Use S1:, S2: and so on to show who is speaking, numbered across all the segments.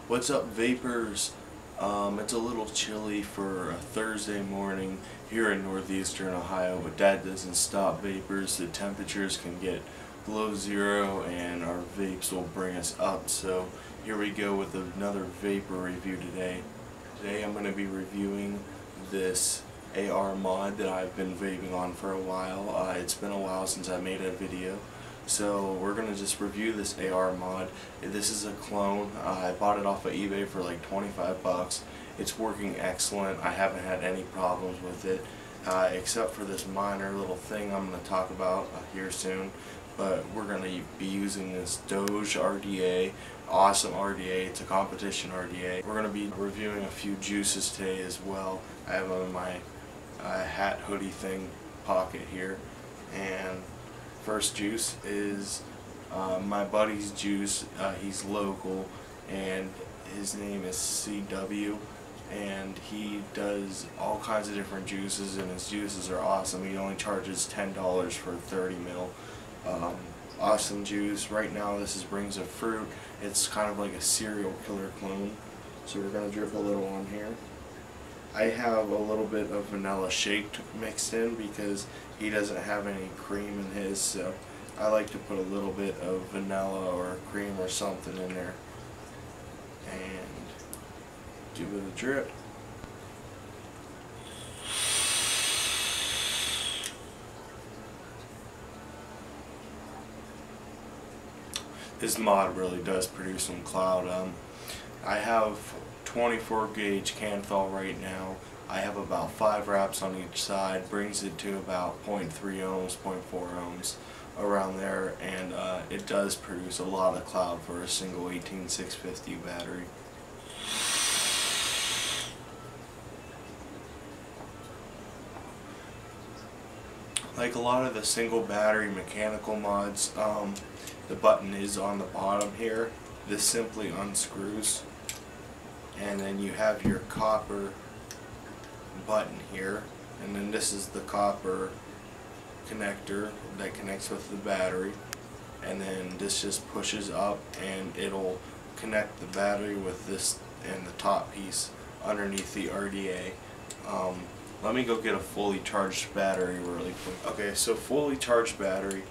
S1: What's up, vapors? It's a little chilly for a Thursday morning here in northeastern Ohio, but that doesn't stop vapors. The temperatures can get below zero and our vapes will bring us up. So here we go with another vapor review today. Today I'm going to be reviewing this AR mod that I've been vaping on for a while. It's been a while since I made a video. So we're going to just review this AR mod. This is a clone. I bought it off of eBay for like 25 bucks. It's working excellent. I haven't had any problems with it, except for this minor little thing I'm going to talk about here soon. But we're going to be using this Doge RDA. Awesome RDA. It's a competition RDA. We're going to be reviewing a few juices today as well. I have them in my hat hoodie thing pocket here. And first juice is my buddy's juice. He's local and his name is CW, and he does all kinds of different juices, and his juices are awesome. He only charges $10 for 30 mil. Awesome juice. Right now this is Rings of Fruit. It's kind of like a serial killer clone. So we're going to drip a little on here. I have a little bit of vanilla shake mixed in because he doesn't have any cream in his, so I like to put a little bit of vanilla or cream or something in there and give it a drip. This mod really does produce some cloud. I have 24 gauge Canthal right now. I have about 5 wraps on each side, brings it to about 0.3 ohms, 0.4 ohms, around there, and it does produce a lot of cloud for a single 18650 battery. Like a lot of the single battery mechanical mods, the button is on the bottom here. This simply unscrews, and then you have your copper button here, and then this is the copper connector that connects with the battery, and then this just pushes up and it'll connect the battery with this and the top piece underneath the RDA. Let me go get a fully charged battery really quick. Okay, so fully charged battery.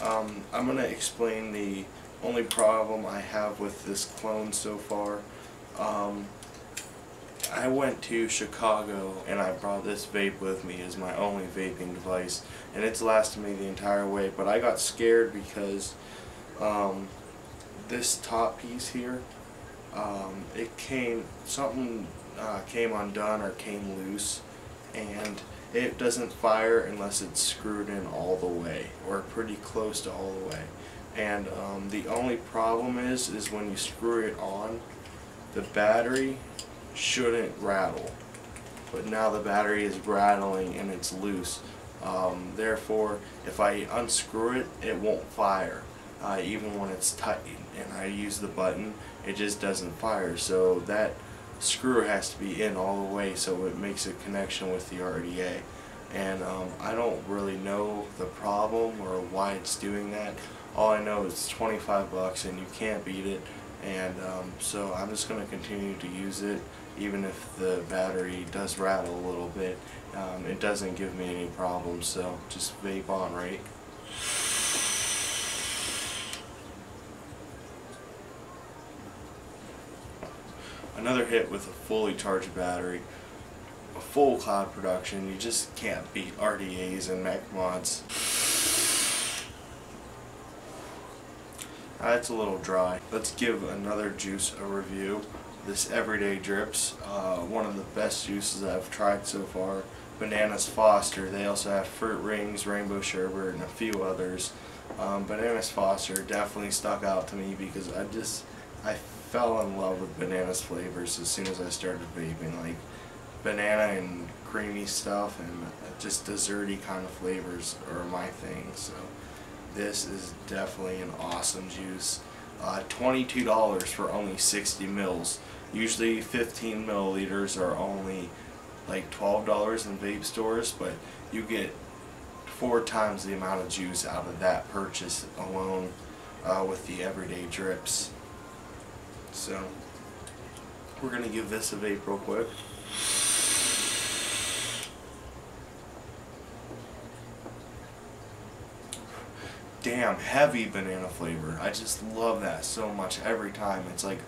S1: I'm going to explain the only problem I have with this clone so far. I went to Chicago and I brought this vape with me as my only vaping device, and it's lasted me the entire way, but I got scared because this top piece here, something came undone or came loose, and it doesn't fire unless it's screwed in all the way or pretty close to all the way. And the only problem is when you screw it on, the battery shouldn't rattle, but now the battery is rattling and it's loose. Therefore, if I unscrew it, it won't fire. Even when it's tight and I use the button, it just doesn't fire. So that screw has to be in all the way so it makes a connection with the RDA. And I don't really know the problem or why it's doing that. All I know is it's 25 bucks and you can't beat it. And so I'm just going to continue to use it even if the battery does rattle a little bit. It doesn't give me any problems, so just vape on, right? Another hit with a fully charged battery, a full cloud production. You just can't beat RDAs and Mech mods. It's a little dry. Let's give another juice a review. This Everday Drips, one of the best juices I've tried so far. Bananas Foster. They also have Fruit Rings, Rainbow Sherbet, and a few others. Bananas Foster definitely stuck out to me because I fell in love with bananas flavors as soon as I started vaping. Like banana and creamy stuff and just desserty kind of flavors are my thing. So this is definitely an awesome juice. $22 for only 60 mils. Usually 15 milliliters are only like $12 in vape stores, but you get 4 times the amount of juice out of that purchase alone with the Everday Drips. So We're going to give this a vape real quick. Damn heavy banana flavor. I just love that so much every time. It's like,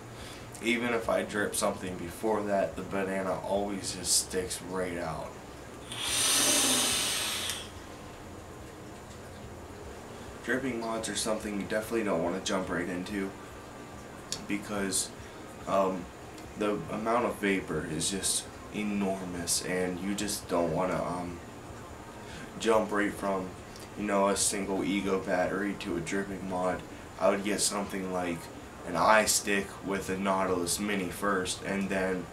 S1: even if I drip something before that, the banana always just sticks right out. Dripping mods are something you definitely don't want to jump right into, because the amount of vapor is just enormous, and you just don't want to jump right from, you know, a single ego battery to a dripping mod. I would get something like an iStick with a Nautilus Mini first, and then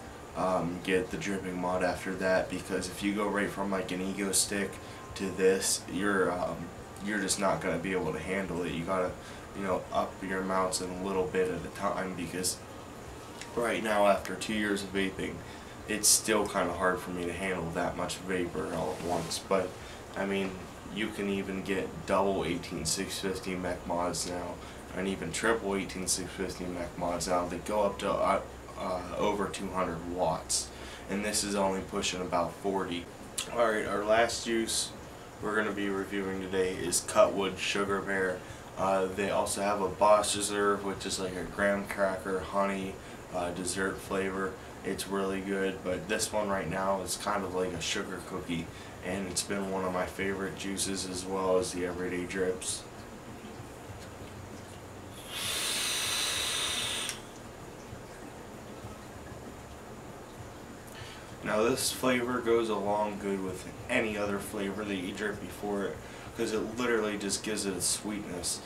S1: get the dripping mod after that, because if you go right from like an ego stick to this, you're just not going to be able to handle it. You gotta, you know, up your amounts in a little bit at a time, because right now, after 2 years of vaping, it's still kind of hard for me to handle that much vapor all at once. But I mean, you can even get double 18650 Mech mods now, and even triple 18650 Mech mods now that go up to over 200 watts, and this is only pushing about 40. Alright, our last juice we're going to be reviewing today is Cuttwood Sugar Bear. They also have a Boss Reserve, which is like a graham cracker honey dessert flavor. It's really good, but this one right now is kind of like a sugar cookie, and it's been one of my favorite juices, as well as the Everday drips. Now this flavor goes along good with any other flavor that you drip before it, because it literally just gives it a sweetness.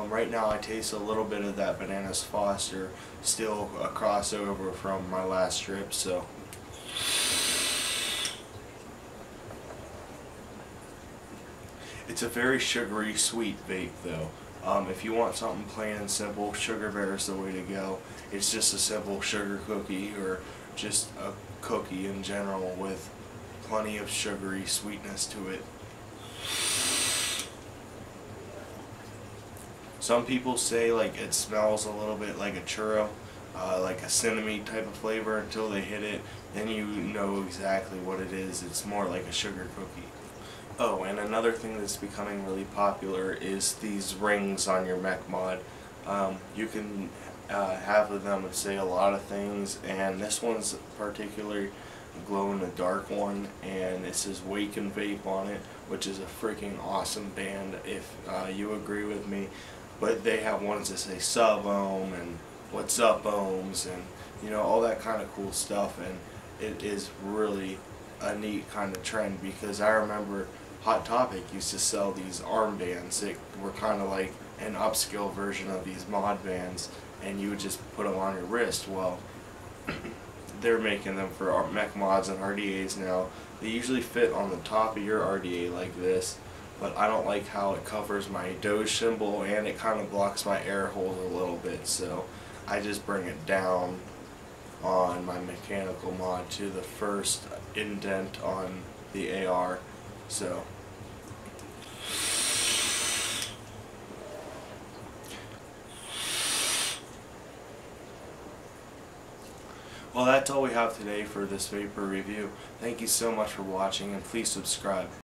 S1: Right now I taste a little bit of that Bananas Foster, still a crossover from my last drip, so. It's a very sugary sweet vape though. If you want something plain and simple, Sugar Bear is the way to go. It's just a simple sugar cookie, or just a cookie in general with plenty of sugary sweetness to it. Some people say like it smells a little bit like a churro, like a cinnamon type of flavor, until they hit it. Then you know exactly what it is. It's more like a sugar cookie. Oh, and another thing that's becoming really popular is these rings on your Mech mod. You can have them say a lot of things, and this one's particularly glow in the dark one, and it says Wake and Vape on it, which is a freaking awesome band if you agree with me. But they have ones that say sub ohm and what's up ohms, and you know, all that kind of cool stuff, and it is really a neat kind of trend, because I remember Hot Topic used to sell these armbands that were kind of like an upscale version of these mod bands, and you would just put them on your wrist. Well, they're making them for Mech mods and RDAs now. They usually fit on the top of your RDA like this, but I don't like how it covers my Doge symbol, and it kind of blocks my air holes a little bit, so I just bring it down on my mechanical mod to the first indent on the AR. So well, that's all we have today for this vapor review. Thank you so much for watching, and please subscribe.